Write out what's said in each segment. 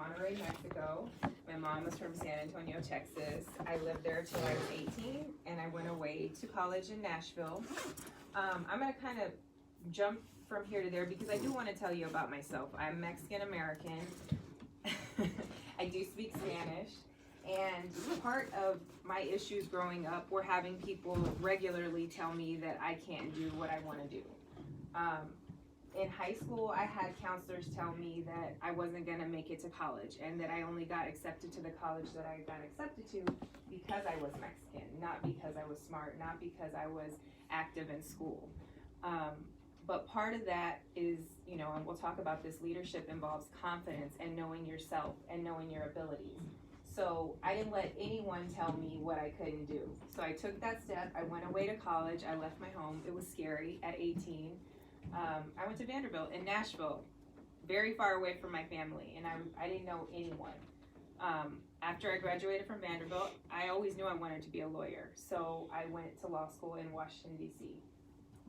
Monterrey, Mexico. My mom was from San Antonio, Texas. I lived there till I was 18, and I went away to college in Nashville. I'm gonna kind of jump from here to there because I do want to tell you about myself. I'm Mexican American. I do speak Spanish, and part of my issues growing up were having people regularly tell me that I can't do what I want to do. In high school, I had counselors tell me that I wasn't going to make it to college and that I only got accepted to the college that I got accepted to because I was Mexican, not because I was smart, not because I was active in school. But part of that is, you know, and we'll talk about this, leadership involves confidence and knowing yourself and knowing your abilities. So I didn't let anyone tell me what I couldn't do. So I took that step. I went away to college. I left my home. It was scary at 18. I went to Vanderbilt in Nashville, very far away from my family, and I didn't know anyone. After I graduated from Vanderbilt, I always knew I wanted to be a lawyer. So I went to law school in Washington, D.C.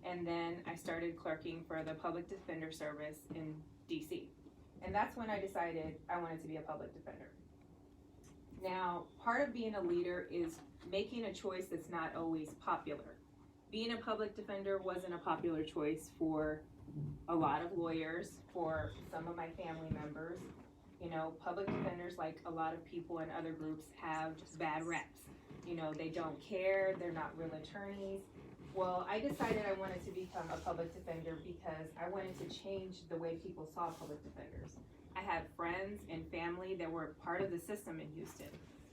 And then I started clerking for the Public Defender Service in D.C. And that's when I decided I wanted to be a public defender. Now, part of being a leader is making a choice that's not always popular. Being a public defender wasn't a popular choice for a lot of lawyers, for some of my family members. You know, public defenders, like a lot of people in other groups, have just bad reps. You know, they don't care, they're not real attorneys. Well, I decided I wanted to become a public defender because I wanted to change the way people saw public defenders. I had friends and family that were part of the system in Houston,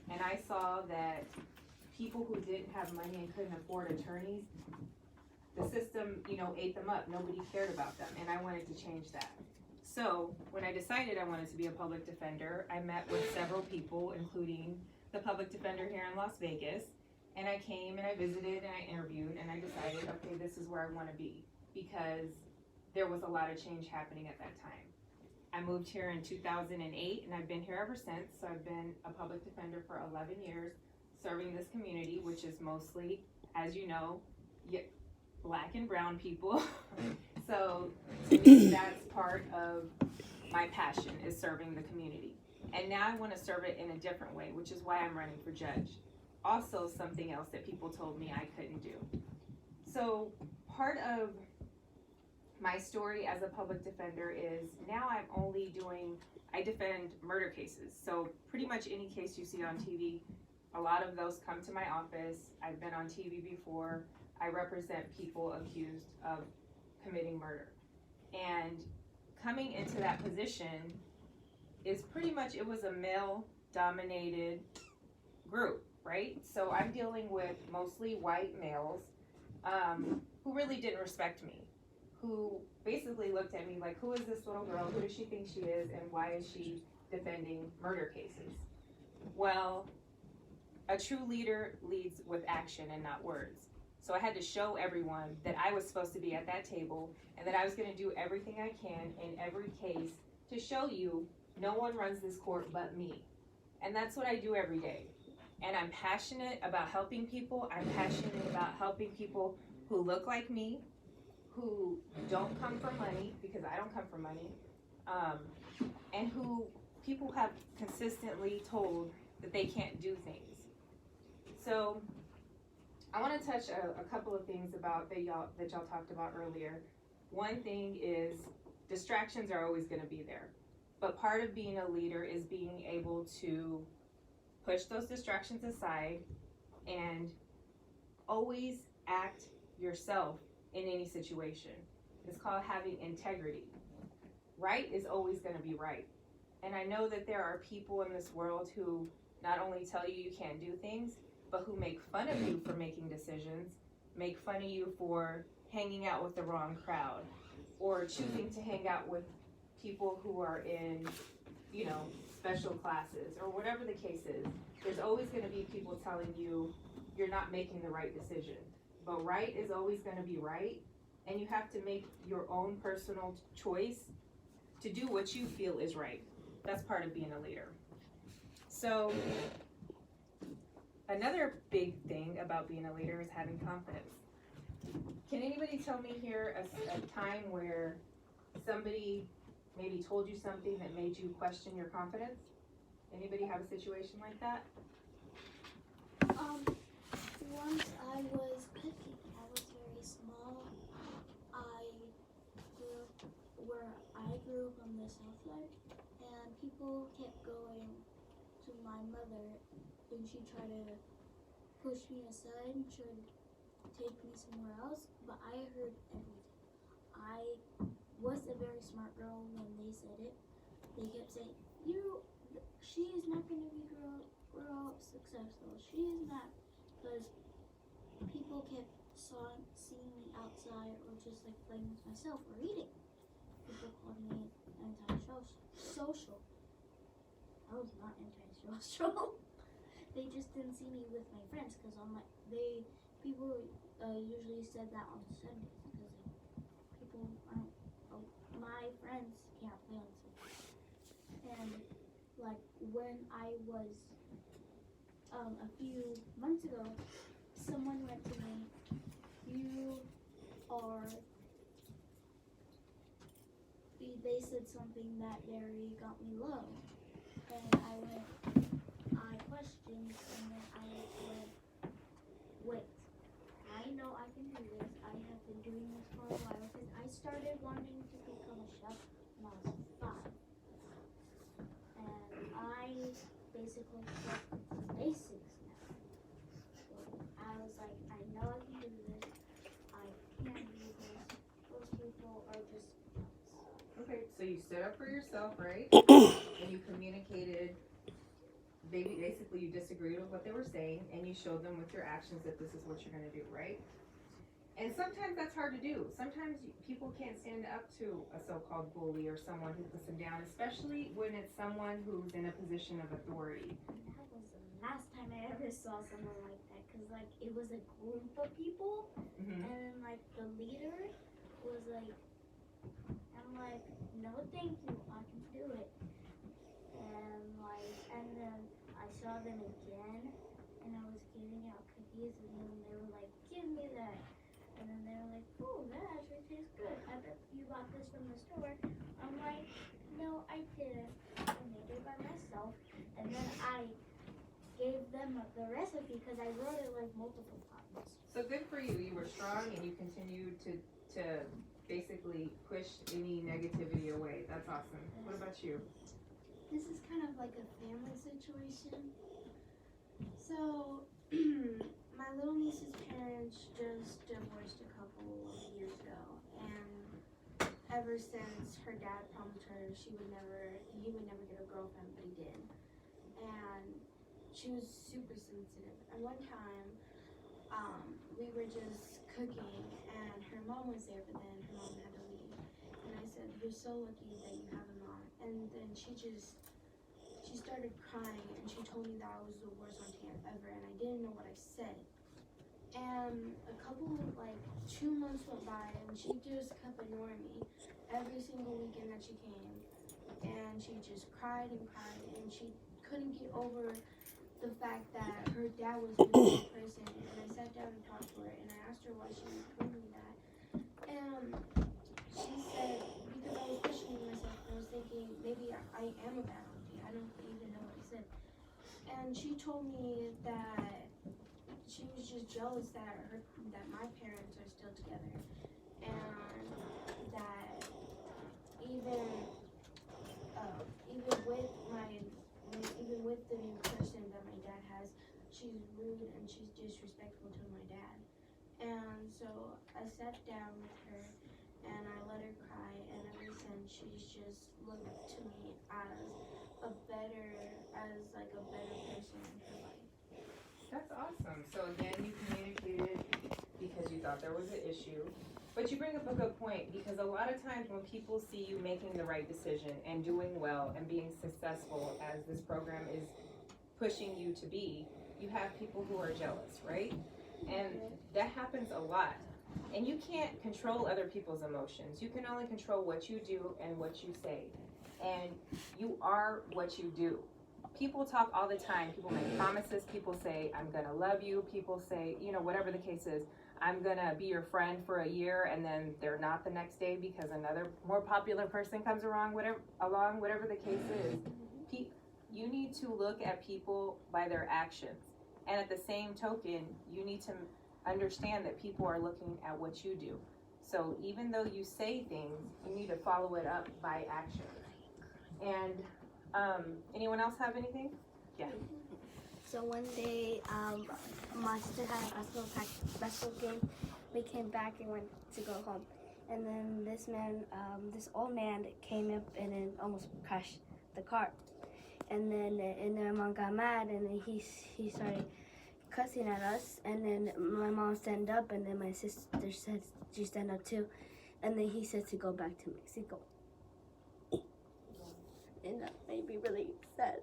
and I saw that people who didn't have money and couldn't afford attorneys, the system, you know, ate them up. Nobody cared about them, and I wanted to change that. So when I decided I wanted to be a public defender, I met with several people, including the public defender here in Las Vegas, and I came and I visited and I interviewed, and I decided, okay, this is where I want to be, because there was a lot of change happening at that time. I moved here in 2008, and I've been here ever since. So I've been a public defender for 11 years, serving this community, which is mostly, as you know, Black and brown people. So to me, that's part of my passion, is serving the community. And now I want to serve it in a different way, which is why I'm running for judge. Also, something else that people told me I couldn't do. So part of my story as a public defender is now I defend murder cases. So pretty much any case you see on TV, a lot of those come to my office. I've been on TV before. I represent people accused of committing murder. And coming into that position is pretty much, it was a male-dominated group, right? So I'm dealing with mostly white males who really didn't respect me, who basically looked at me like, who is this little girl? Who does she think she is? And why is she defending murder cases? Well, a true leader leads with action and not words. So I had to show everyone that I was supposed to be at that table and that I was going to do everything I can in every case to show you no one runs this court but me. And that's what I do every day. And I'm passionate about helping people. I'm passionate about helping people who look like me, who don't come from money, because I don't come from money, and who people have consistently told that they can't do things. So I want to touch a couple of things about that y'all talked about earlier. One thing is distractions are always going to be there, but part of being a leader is being able to push those distractions aside and always act yourself in any situation. It's called having integrity. Right is always going to be right. And I know that there are people in this world who not only tell you you can't do things, but who make fun of you for making decisions, make fun of you for hanging out with the wrong crowd, or choosing to hang out with people who are in, you know, special classes, or whatever the case is. There's always going to be people telling you you're not making the right decision. But right is always going to be right, and you have to make your own personal choice to do what you feel is right. That's part of being a leader. So another big thing about being a leader is having confidence. Can anybody tell me here a time where somebody maybe told you something that made you question your confidence? Anybody have a situation like that? Once I was cooking, I was very small. I grew up on the south side, and people kept going to my mother, and she tried to push me aside and tried to take me somewhere else, but I heard everything. I was a very smart girl when they said it. They kept saying, she is not going to be grow up successful. She is not, because people kept seeing me outside or just like playing with myself or eating. People called me antisocial. I was not antisocial. They just didn't see me with my friends because people usually said that on Sundays because my friends can't play on Sundays. And like when I was a few months ago, someone went to me, they said something that very got me low. And I questioned, and then I went, wait, I know I can do this. I have been doing this for a while because I started wanting to become a chef when I was 5. And I basically got the basics now. So I was like, I know I can do this. I can do this. Those people are just nuts. Okay, so you stood up for yourself, right? And you communicated, basically you disagreed with what they were saying, and you showed them with your actions that this is what you're gonna do, right? And sometimes that's hard to do. Sometimes people can't stand up to a so-called bully or someone who puts them down, especially when it's someone who's in a position of authority. And that was the last time I ever saw someone like that, because like it was a group of people, Mm-hmm. and then like the leader was like, I'm like, no thank you, I can do it. And then I saw them again, and I was giving out cookies, and then they were like, give me that. And then they were like, oh, that actually tastes good. I bet you bought this from the store. I'm like, no, I didn't. I made it by myself. And then I gave them the recipe because I wrote it like multiple times. So good for you. You were strong and you continued to basically push any negativity away. That's awesome. What about you? This is kind of like a family situation. So, my little niece's parents just divorced a couple of years ago, and ever since her dad promised her he would never get a girlfriend, but he did. And she was super sensitive. And one time, we were just cooking, and her mom was there, but then her mom had to leave. And I said, "You're so lucky that you have a mom." And then she started crying, and she told me that I was the worst auntie ever, and I didn't know what I said. And a couple, 2 months went by, and she just kept ignoring me every single weekend that she came. And she just cried and cried, and she couldn't get over the fact that her dad was with another person. And I sat down and talked to her, and I asked her why she was doing that. And she said, because I was questioning myself, and I was thinking, maybe I am a bad auntie. I don't even know what I said. And she told me that she was just jealous that my parents are still together, and that even with the new person that my dad has, she's rude and she's disrespectful to my dad. And so I sat down with her and I let her cry, and ever since she's just looked to me as a better person in her life. That's awesome. So again, you communicated because you thought there was an issue. But you bring up a good point, because a lot of times when people see you making the right decision and doing well and being successful as this program is pushing you to be, you have people who are jealous, right? And that happens a lot. And you can't control other people's emotions. You can only control what you do and what you say. And you are what you do. People talk all the time. People make promises. People say, I'm going to love you. People say, whatever the case is. I'm gonna be your friend for a year and then they're not the next day because another more popular person comes along, whatever the case is. You need to look at people by their actions. And at the same token, you need to understand that people are looking at what you do. So even though you say things, you need to follow it up by action. And anyone else have anything? Yeah. So one day, my sister had a basketball game. We came back and went to go home. And then this old man came up and then almost crashed the car. And then my mom got mad and then he started cussing at us. And then my mom stand up and then my sister said she stand up too. And then he said to go back to Mexico. And that made me really sad.